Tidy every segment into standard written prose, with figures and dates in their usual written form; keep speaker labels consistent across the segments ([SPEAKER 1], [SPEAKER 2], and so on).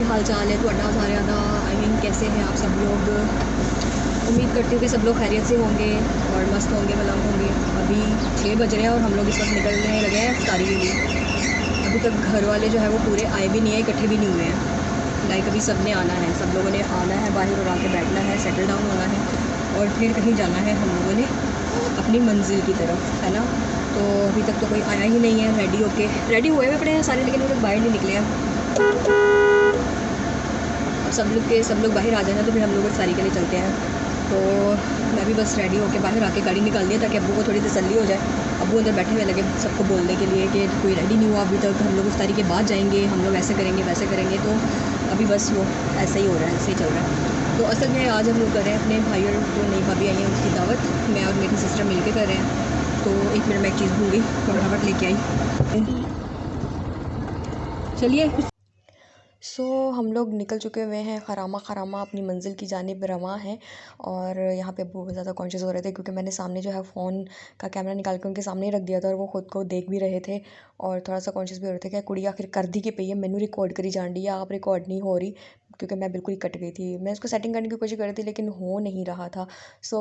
[SPEAKER 1] हाल चाल है ਤੁਹਾਡਾ सारे का? आई मीन कैसे हैं आप सब लोग? उम्मीद करती हूँ कि सब लोग खैरियत से होंगे और मस्त होंगे, मलंग होंगे। अभी 6 बज रहे हैं और हम लोग इस वक्त निकलने लगे हैं इफ्तारी के लिए। अभी तक घर वाले जो है वो पूरे आए भी नहीं है, इकट्ठे भी नहीं हुए हैं। लाइक अभी सब ने आना है, सब लोगों ने आना है, बाहर और आके बैठना है, सेटल डाउन होना है और फिर कहीं जाना है हम लोगों ने अपनी मंजिल की तरफ, है ना। तो अभी तक तो कोई आया ही नहीं है। रेडी हुए हुए पड़े हैं सारे, लेकिन वो लोग बाहर नहीं निकले हैं। सब लोग बाहर आ जाए ना तो फिर हम लोग इफ्तारी के लिए चलते हैं। तो मैं भी बस रेडी होकर बाहर आके गाड़ी निकाल दी ताकि अब्बू को थोड़ी तसल्ली हो जाए। अब्बू अंदर बैठे हुए लगे सबको बोलने के लिए कि कोई रेडी नहीं हुआ अभी तक, हम लोग इफ्तारी के बाद जाएंगे, हम लोग ऐसे करेंगे वैसे करेंगे। तो अभी बस वो ऐसा ही हो रहा है, ऐसे ही चल रहा है। तो असल में आज हम लोग कर रहे हैं अपने भाई और जो नई भाभी आई हैं उसकी दावत। मैं और मेरी सिस्टर मिल के कर रहे हैं। तो एक मिनट में एक चीज़ भूल गई, फटाफट लेके आई। चलिए। हम लोग निकल चुके हुए हैं खरामा अपनी मंजिल की जानिब रवां हैं। और यहाँ पे बहुत ज़्यादा कॉन्शियस हो रहे थे क्योंकि मैंने सामने जो है फ़ोन का कैमरा निकाल के उनके सामने ही रख दिया था और वो ख़ुद को देख भी रहे थे और थोड़ा सा कॉन्शियस भी हो रहे थे कि कुड़ी आखिर कर दी कि पई है, मैनू रिकॉर्ड करी जान डी है, आप रिकॉर्ड नहीं हो रही, क्योंकि मैं बिल्कुल ही कट गई थी। मैं इसको सेटिंग करने की कोशिश कर रही थी लेकिन हो नहीं रहा था।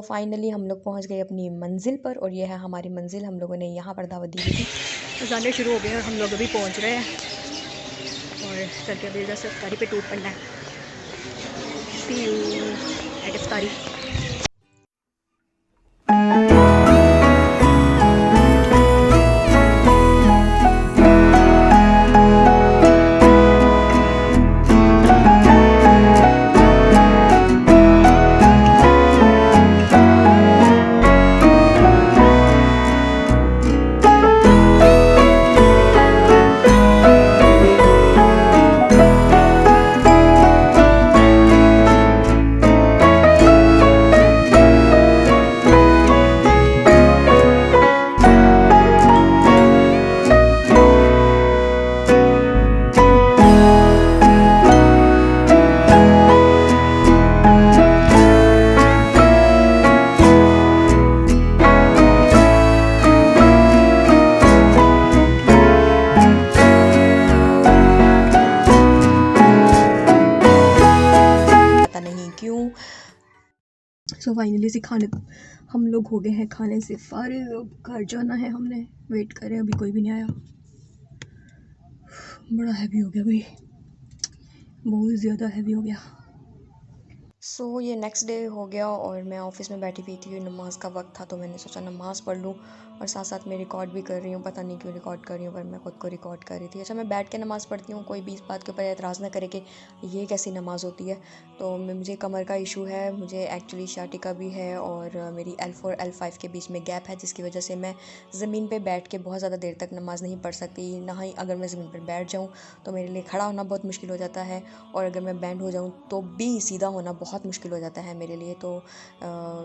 [SPEAKER 1] फाइनली हम लोग पहुँच गए अपनी मंजिल पर और ये है हमारी मंजिल। हम लोगों ने यहाँ पर दावत दी हुई थी। अज़ानें शुरू हो गए और हम लोग अभी पहुँच रहे हैं और चल के अभी जैसे इफ्तारी पे टूट पड़ना है। सी यू एट इफ्तारी। नहीं क्यों। फाइनली से खाने हम लोग हो गए हैं खाने से फारिग। घर जाना है हमने, वेट कर रहे हैं, अभी कोई भी नहीं आया। बड़ा हैवी हो गया भाई, बहुत ज़्यादा हैवी हो गया। ये नेक्स्ट डे हो गया और मैं ऑफ़िस में बैठी हुई थी, नमाज़ का वक्त था तो मैंने सोचा नमाज़ पढ़ लूँ और साथ साथ मैं रिकॉर्ड भी कर रही हूँ। पता नहीं क्यों रिकॉर्ड कर रही हूँ, पर मैं ख़ुद को रिकॉर्ड कर रही थी। अच्छा, मैं बैठ के नमाज़ पढ़ती हूँ, कोई भी इस बात के ऊपर एतराज़ ना करे कि ये कैसी नमाज़ होती है। तो मुझे कमर का इशू है, मुझे एक्चुअली शाटिका भी है और मेरी L4 L5 के बीच में गैप है, जिसकी वजह से मैं ज़मीन पर बैठ के बहुत ज़्यादा देर तक नमाज़ नहीं पढ़ सकती। ना ही अगर मैं ज़मीन पर बैठ जाऊँ तो मेरे लिए खड़ा होना बहुत मुश्किल हो जाता है और अगर मैं बैंड हो जाऊँ तो भी सीधा होना बहुत मुश्किल हो जाता है मेरे लिए। तो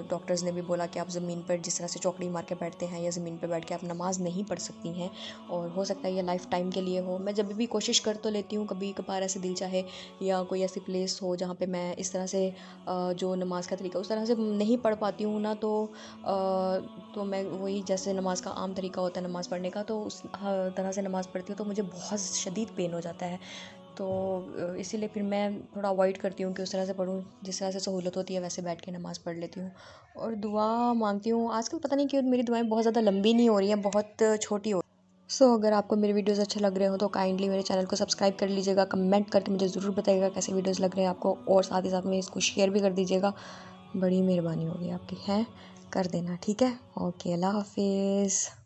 [SPEAKER 1] डॉक्टर्स ने भी बोला कि आप ज़मीन पर जिस तरह से चौकड़ी मार के बैठते हैं या ज़मीन पर बैठ के आप नमाज़ नहीं पढ़ सकती हैं और हो सकता है ये लाइफ टाइम के लिए हो। मैं जब भी कोशिश कर तो लेती हूँ, कभी कभार ऐसे दिल चाहे या कोई ऐसी प्लेस हो जहाँ पे मैं इस तरह से जो नमाज का तरीका उस तरह से नहीं पढ़ पाती हूँ ना, तो मैं वही जैसे नमाज का आम तरीका होता है नमाज़ पढ़ने का, तो उस तरह से नमाज़ पढ़ती हूँ तो मुझे बहुत शदीद पेन हो जाता है। तो इसीलिए फिर मैं थोड़ा अवॉइड करती हूँ कि उस तरह से पढूँ, जिस तरह से सहूलत होती है वैसे बैठ के नमाज़ पढ़ लेती हूँ और दुआ मांगती हूँ। आजकल पता नहीं क्यों मेरी दुआएं बहुत ज़्यादा लंबी नहीं हो रही हैं, बहुत छोटी हो। अगर आपको मेरे वीडियोस अच्छे लग रहे हो तो काइंडली मेरे चैनल को सब्सक्राइब कर लीजिएगा, कमेंट करके मुझे ज़रूर बताइएगा कैसे वीडियोस लग रहे हैं आपको और साथ ही साथ में इसको शेयर भी कर दीजिएगा। बड़ी मेहरबानी होगी आपकी, है कर देना, ठीक है। ओके, अल्लाह हाफिज़।